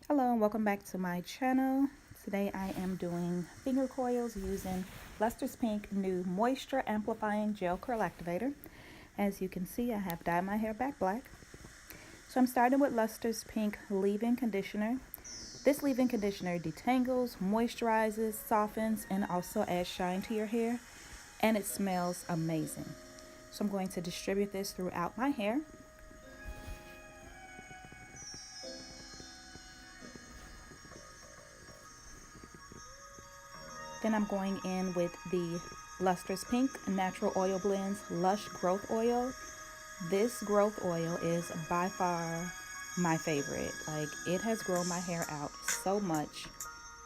Hello and welcome back to my channel. Today I am doing finger coils using Luster's Pink new Moisture Amplifying Gel Curl Activator. As you can see, I have dyed my hair back black. So I'm starting with Luster's Pink leave-in conditioner. This leave-in conditioner detangles, moisturizes, softens, and also adds shine to your hair. And it smells amazing. So I'm going to distribute this throughout my hair. Then I'm going in with the Luster's Pink Natural Oil Blends Lush Growth Oil. This growth oil is by far my favorite. Like, it has grown my hair out so much.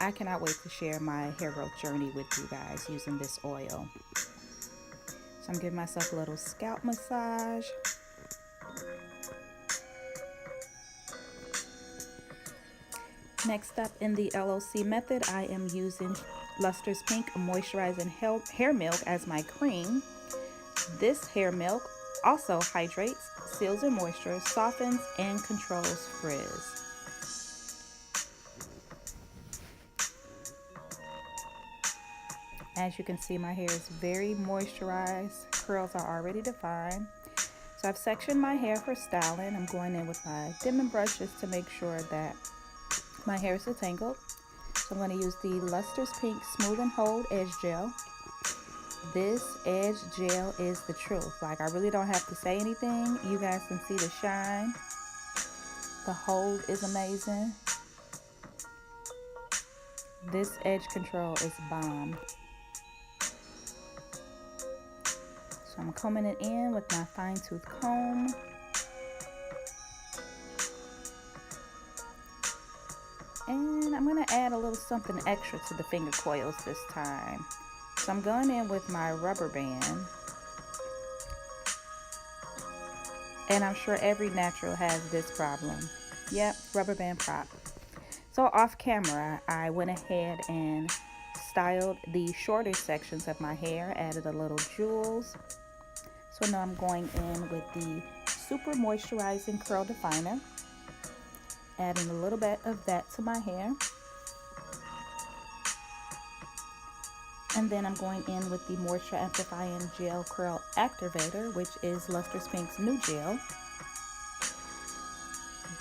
I cannot wait to share my hair growth journey with you guys using this oil. So I'm giving myself a little scalp massage. Next up, in the LOC method, I am using Luster's Pink Moisturizing Hair Milk as my cream. This hair milk also hydrates, seals in moisture, softens, and controls frizz. As you can see, my hair is very moisturized. Curls are already defined. So I've sectioned my hair for styling. I'm going in with my dimming brush just to make sure that my hair is detangled. So I'm going to use the Luster's Pink Smooth and Hold Edge Gel. This edge gel is the truth. Like, I really don't have to say anything. You guys can see the shine. The hold is amazing. This edge control is bomb. So I'm combing it in with my fine tooth comb. And I'm going to add a little something extra to the finger coils this time. So I'm going in with my rubber band. And I'm sure every natural has this problem. Yep, rubber band prop. So off camera, I went ahead and styled the shorter sections of my hair, added a little jewels. So now I'm going in with the Super Moisturizing Curl Definer, adding a little bit of that to my hair. And then I'm going in with the Moisture Amplifying Gel Curl Activator, which is Luster's Pink's new gel.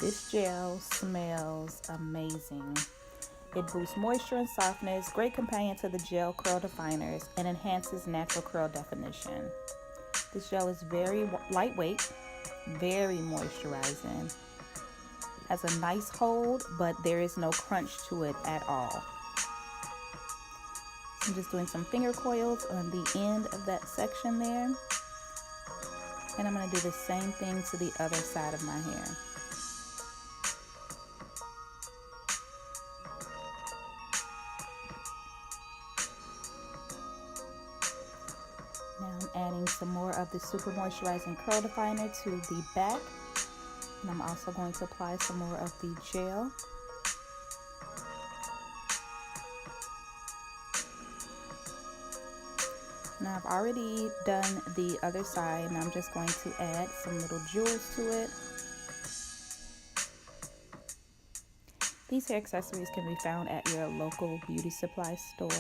This gel smells amazing. It boosts moisture and softness, great companion to the gel curl definers, and enhances natural curl definition. This gel is very lightweight, very moisturizing. Has a nice hold, but there is no crunch to it at all. I'm just doing some finger coils on the end of that section there. And I'm going to do the same thing to the other side of my hair. Now I'm adding some more of the Super Moisturizing Curl Definer to the back. And I'm also going to apply some more of the gel. Now I've already done the other side, and I'm just going to add some little jewels to it. These hair accessories can be found at your local beauty supply store.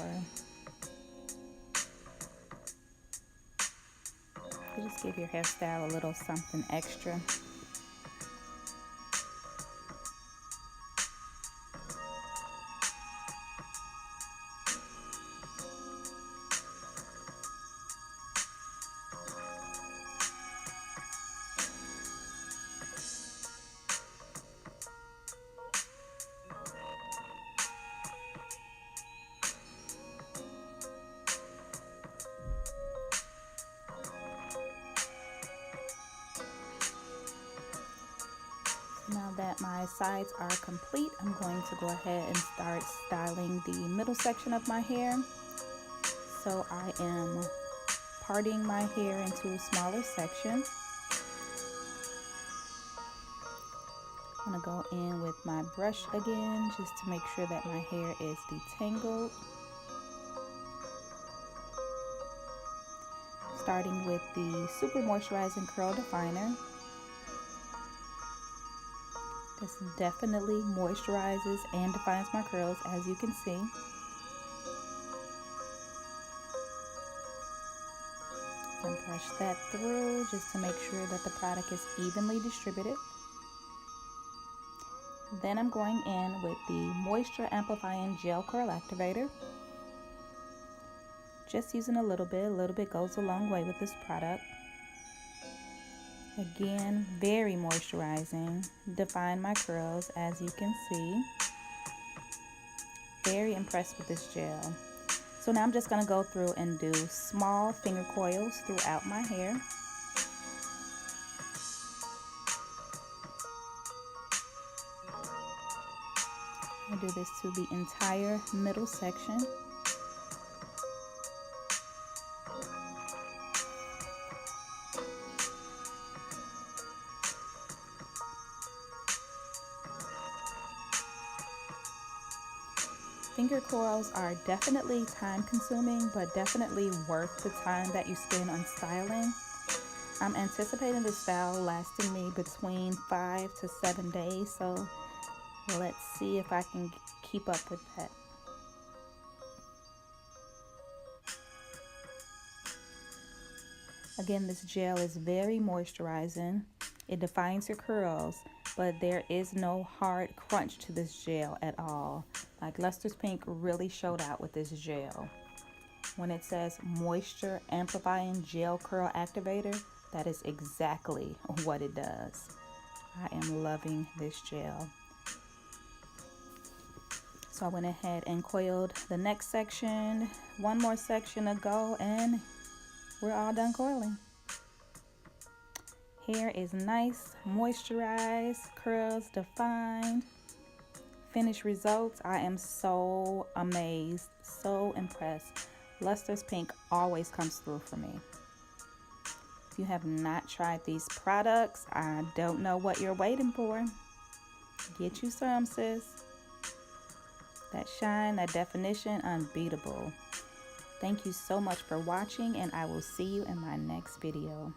You just give your hairstyle a little something extra. Now that my sides are complete, I'm going to go ahead and start styling the middle section of my hair. So I am parting my hair into a smaller section. I'm going to go in with my brush again just to make sure that my hair is detangled. Starting with the Super Moisturizing Curl Definer. This definitely moisturizes and defines my curls, as you can see. And brush that through just to make sure that the product is evenly distributed. Then I'm going in with the Moisture Amplifying Gel Curl Activator. Just using a little bit goes a long way with this product. Again, very moisturizing, define my curls, as you can see. Very impressed with this gel. So now I'm just going to go through and do small finger coils throughout my hair. I do this to the entire middle section. Finger coils are definitely time consuming, but definitely worth the time that you spend on styling. I'm anticipating this style lasting me between 5 to 7 days, so let's see if I can keep up with that. Again, this gel is very moisturizing. It defines your curls, but there is no hard crunch to this gel at all. Like Luster's Pink really showed out with this gel. When it says Moisture Amplifying Gel Curl Activator, that is exactly what it does. I am loving this gel. So I went ahead and coiled the next section. One more section to go and we're all done coiling. Hair is nice, moisturized, curls defined. Finished results, I am so amazed, so impressed. Luster's Pink always comes through for me. If you have not tried these products, I don't know what you're waiting for. Get you some, sis. That shine, that definition, unbeatable. Thank you so much for watching, and I will see you in my next video.